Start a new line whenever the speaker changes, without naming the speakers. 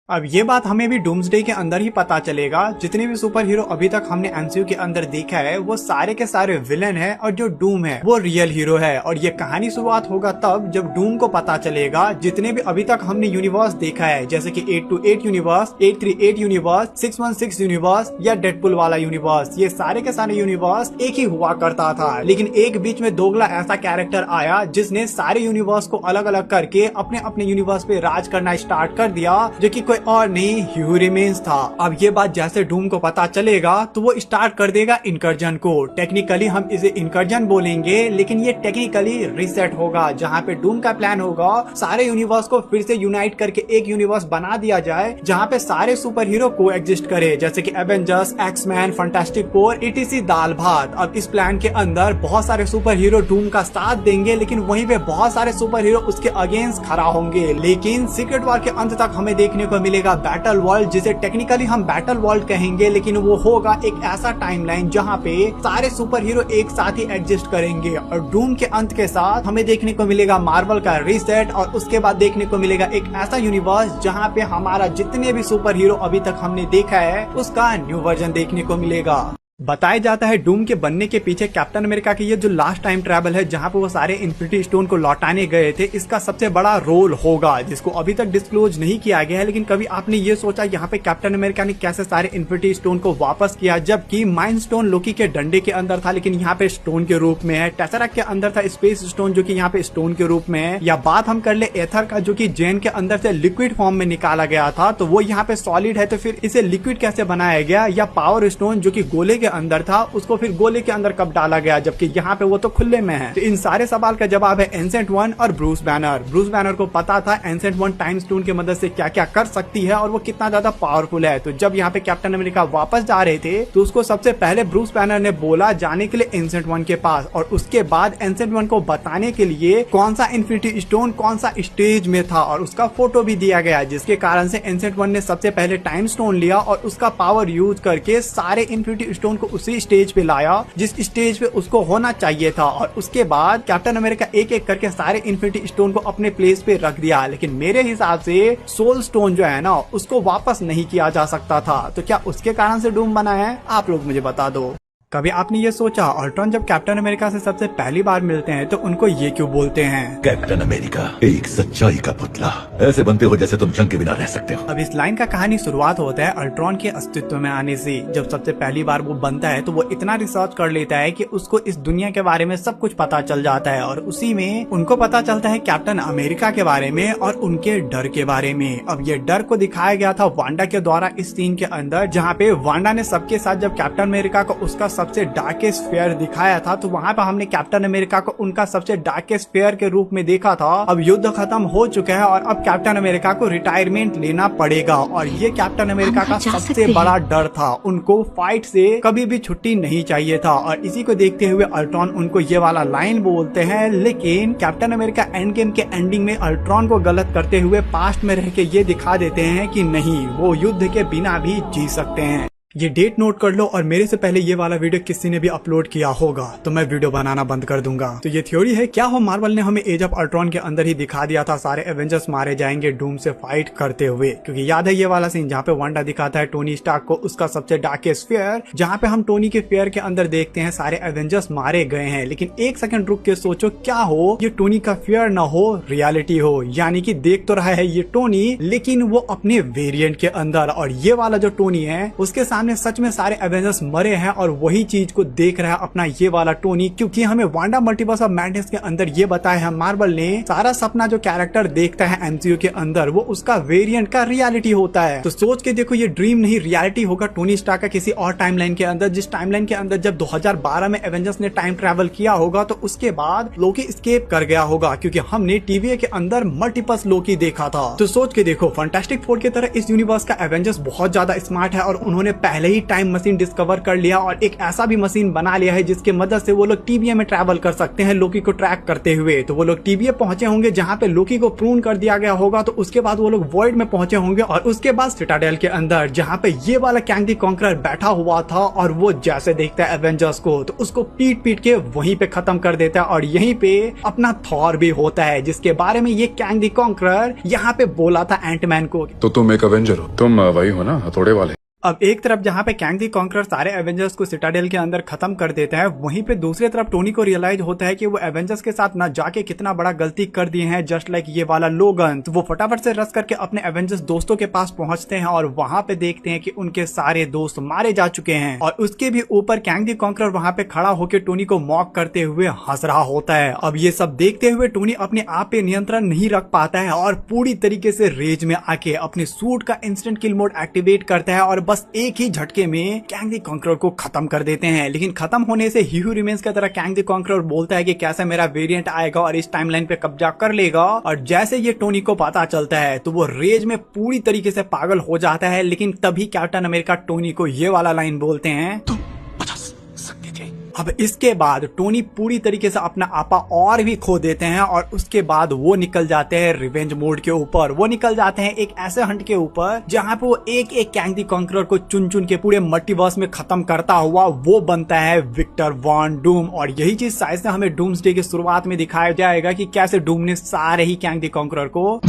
अब ये बात हमें भी डूम्सडे के अंदर ही पता चलेगा। जितने भी सुपर हीरो अभी तक हमने एमसीयू के अंदर देखा है वो सारे के सारे विलन है और जो डूम है वो रियल हीरो है। और ये कहानी शुरुआत होगा तब जब डूम को पता चलेगा जितने भी अभी तक हमने यूनिवर्स देखा है, जैसे कि 828 यूनिवर्स, 838 यूनिवर्स, 616 यूनिवर्स या डेडपुल वाला यूनिवर्स, ये सारे के सारे यूनिवर्स एक ही हुआ करता था। लेकिन एक बीच में दोगला ऐसा कैरेक्टर आया जिसने सारे यूनिवर्स को अलग अलग करके अपने अपने यूनिवर्स पे राज करना स्टार्ट कर दिया, जो कि और नहीं ह्यू रिमेन्स था। अब ये बात जैसे डूम को पता चलेगा तो वो स्टार्ट कर देगा इनकर्जन को। टेक्निकली हम इसे इनकर्जन बोलेंगे लेकिन ये टेक्निकली रिसेट होगा, जहाँ पे डूम का प्लान होगा सारे यूनिवर्स को फिर से यूनाइट करके एक यूनिवर्स बना दिया जाए जहाँ पे सारे सुपर हीरो को एग्जिस्ट करे, जैसे कि Avengers, X Men, Fantastic Four, etc दाल भात। अब इस प्लान के अंदर बहुत सारे सुपर हीरो डूम का साथ देंगे लेकिन वहीं पे बहुत सारे सुपर हीरो उसके अगेंस्ट खड़ा होंगे। लेकिन सीक्रेट वॉर के अंत तक हमें देखने को मिलेगा बैटल वर्ल्ड, जिसे टेक्निकली हम बैटल वर्ल्ड कहेंगे, लेकिन वो होगा एक ऐसा टाइमलाइन जहाँ पे सारे सुपर हीरो एक साथ ही एग्जिस्ट करेंगे। और डूम के अंत के साथ हमें देखने को मिलेगा मार्वल का रीसेट, और उसके बाद देखने को मिलेगा एक ऐसा यूनिवर्स जहाँ पे हमारा जितने भी सुपर हीरो अभी तक हमने देखा है उसका न्यू वर्जन देखने को मिलेगा। बताया जाता है डूम के बनने के पीछे कैप्टन अमेरिका की ये जो लास्ट टाइम ट्रैवल है जहां पे वो सारे इन्फिनिटी स्टोन को लौटाने गए थे, इसका सबसे बड़ा रोल होगा, जिसको अभी तक डिस्क्लोज नहीं किया गया है। लेकिन कभी आपने ये सोचा यहाँ पे कैप्टन अमेरिका ने कैसे सारे इन्फिनिटी स्टोन को वापस किया, जबकि माइंड स्टोन लोकी के डंडे के अंदर था लेकिन यहाँ पे स्टोन के रूप में है। टेसराक्ट के अंदर था स्पेस स्टोन जो की यहाँ पे स्टोन के रूप में है। या बात हम कर ले एथर का जो की जेन के अंदर से लिक्विड फॉर्म में निकाला गया था, तो वो यहाँ पे सॉलिड है, तो फिर इसे लिक्विड कैसे बनाया गया। या पावर स्टोन जो की गोले के अंदर था उसको फिर गोले के अंदर कब डाला गया, जबकि यहाँ पे वो तो खुले में है। तो इन सारे सवाल का जवाब है एंसेंट वन और ब्रूस बैनर। ब्रूस बैनर को पता था एंसेंट वन टाइम स्टोन की मदद से क्या क्या कर सकती है और वो कितना ज्यादा पावरफुल है। तो जब यहाँ पे कैप्टन अमेरिका वापस जा रहे थे तो उसको सबसे पहले ब्रूस बैनर ने बोला जाने के लिए एंसेंट वन के पास, और उसके बाद एंसेंट वन को बताने के लिए कौन सा इन्फिनिटी स्टोन कौन सा स्टेज में था और उसका फोटो भी दिया गया, जिसके कारण से एंसेंट वन ने सबसे पहले टाइम स्टोन लिया और उसका पावर यूज करके सारे इन्फिनिटी स्टोन को उसी स्टेज पे लाया जिस स्टेज पे उसको होना चाहिए था। और उसके बाद कैप्टन अमेरिका एक एक करके सारे इन्फिनिटी स्टोन को अपने प्लेस पे रख दिया। लेकिन मेरे हिसाब से सोल स्टोन जो है ना उसको वापस नहीं किया जा सकता था। तो क्या उसके कारण से डूम बना है? आप लोग मुझे बता दो। कभी आपने ये सोचा अल्ट्रॉन जब कैप्टन अमेरिका से सबसे पहली बार मिलते हैं तो उनको ये क्यों बोलते हैं?
कैप्टन अमेरिका एक सच्चाई का पुतला, ऐसे बनते हो जैसे तुम जंग के बिना रह सकते हो।
अब इस लाइन का कहानी शुरुआत होता है अल्ट्रॉन के अस्तित्व में आने से। जब सबसे पहली बार वो बनता है तो वो इतना रिसर्च कर लेता है कि उसको इस दुनिया के बारे में सब कुछ पता चल जाता है, और उसी में उनको पता चलता है कैप्टन अमेरिका के बारे में और उनके डर के बारे में। अब ये डर को दिखाया गया था वांडा के द्वारा इस सीन के अंदर, जहाँ पे वांडा ने सबके साथ जब कैप्टन अमेरिका को उसका सबसे डार्केस्ट फेयर दिखाया था तो वहाँ पे हमने कैप्टन अमेरिका को उनका सबसे डार्केस्ट फेयर के रूप में देखा था। अब युद्ध खत्म हो चुका है और अब कैप्टन अमेरिका को रिटायरमेंट लेना पड़ेगा, और ये कैप्टन अमेरिका का सबसे बड़ा डर था। उनको फाइट से कभी भी छुट्टी नहीं चाहिए था, और इसी को देखते हुए अल्ट्रॉन उनको ये वाला लाइन बोलते हैं। लेकिन कैप्टन अमेरिका एंड गेम के एंडिंग में अल्ट्रॉन को गलत करते हुए पास्ट में रह के ये दिखा देते हैं कि नहीं, वो युद्ध के बिना भी जी सकते हैं। ये डेट नोट कर लो, और मेरे से पहले ये वाला वीडियो किसी ने भी अपलोड किया होगा तो मैं वीडियो बनाना बंद कर दूंगा। तो ये थ्योरी है, क्या हो मार्वल ने हमें एज ऑफ अल्ट्रॉन के अंदर ही दिखा दिया था सारे एवेंजर्स मारे जाएंगे डूम से फाइट करते हुए। क्योंकि याद है ये वाला सीन जहाँ पे वांडा दिखाता है टोनी स्टार्क को उसका सबसे डार्केस्ट फेयर, जहाँ पे हम टोनी के फेयर के अंदर देखते हैं सारे एवेंजर्स मारे गए हैं। लेकिन एक सेकंड रुक के सोचो, क्या हो ये टोनी का फेयर न हो रियलिटी हो, यानी कि देख तो रहा है ये टोनी लेकिन वो अपने वेरिएंट के अंदर, और ये वाला जो टोनी है उसके सामने सच में सारे एवेंजर्स मरे हैं और वही चीज को देख रहा है अपना ये वाला टोनी। क्योंकि हमें वांडा मल्टीवर्स ऑफ मैडनेस के अंदर ये बताया है मार्वल ने, सारा सपना जो कैरेक्टर देखता है एमसीयू के अंदर वो उसका वेरिएंट का रियलिटी होता है। तो सोच के देखो, ये ड्रीम नहीं रियलिटी होगा टोनी स्टार्क का किसी और टाइमलाइन के अंदर, जिस टाइमलाइन के अंदर जब 2012 में एवेंजर्स ने टाइम ट्रेवल किया होगा तो उसके बाद लोकी एस्केप कर गया होगा, क्योंकि हमने टीवी के अंदर मल्टीपल्स लोकी देखा था। तो सोच के देखो, फैंटास्टिक फोर की तरह इस यूनिवर्स का एवेंजर्स बहुत ज्यादा स्मार्ट है और उन्होंने पहले ही टाइम मशीन डिस्कवर कर लिया और एक ऐसा भी मशीन बना लिया है जिसके मदद से वो लोग टीबीए में ट्रैवल कर सकते हैं लोकी को ट्रैक करते हुए। तो वो लोग टीबीए पहुंचे होंगे जहाँ पे लोकी को प्रून कर दिया गया होगा, तो उसके बाद वो लोग वॉइड में पहुंचे होंगे और उसके बाद सिटाडेल के अंदर जहाँ पे ये वाला कैंग द कॉन्करर बैठा हुआ था और वो जैसे देखता है एवेंजर्स को तो उसको पीट पीट के वहीं पे खत्म कर देता है और यहीं पे अपना थॉर भी होता है जिसके बारे में ये कैंग द कॉन्करर यहाँ पे बोला था एंटमैन को।
तो तुम एक अवेंजर हो, तुम वही हो ना हथौड़े वाले।
अब एक तरफ जहाँ पे कैंग द कॉन्करर सारे एवेंजर्स को सिटाडेल के अंदर खत्म कर देता है, वहीं पे दूसरी तरफ टोनी को रियलाइज होता है कि वो एवेंजर्स के साथ ना जाके कितना बड़ा गलती कर दिए हैं, जस्ट लाइक ये वाला लोगन। तो वो फटाफट से रस करके अपने एवेंजर्स दोस्तों के पास पहुंचते हैं और वहां पे देखते हैं कि उनके सारे दोस्त मारे जा चुके हैं और उसके भी ऊपर कैंग द कॉन्करर वहां पे खड़ा होकर टोनी को मॉक करते हुए हंस रहा होता है। अब ये सब देखते हुए टोनी अपने आप पे नियंत्रण नहीं रख पाता है और पूरी तरीके से रेज में आके अपने सूट का इंस्टेंट किल मोड एक्टिवेट करता है और बस एक ही झटके में कैंग द कॉन्करर को खत्म कर देते हैं। लेकिन खत्म होने से ही हू रिमेन्स की तरह कैंग द कॉन्करर बोलता है कि कैसे मेरा वेरिएंट आएगा और इस टाइमलाइन पे कब्जा कर लेगा। और जैसे ये टोनी को पता चलता है तो वो रेज में पूरी तरीके से पागल हो जाता है। लेकिन तभी कैप्टन अमेरिका टोनी को ये वाला लाइन बोलते हैं, तुम बचा सकते थे। अब इसके बाद टोनी पूरी तरीके से अपना आपा और भी खो देते हैं और उसके बाद वो निकल जाते हैं रिवेंज मोड के ऊपर। वो निकल जाते हैं एक ऐसे हंट के ऊपर जहां पे वो एक एक कैंग द कॉन्करर को चुन चुन के पूरे मल्टीवर्स में खत्म करता हुआ वो बनता है विक्टर वॉन डूम। और यही चीज शायद से हमें डूम्सडे की शुरुआत में दिखाया जाएगा कि कैसे डूम ने सारे ही कैंग द कॉन्करर को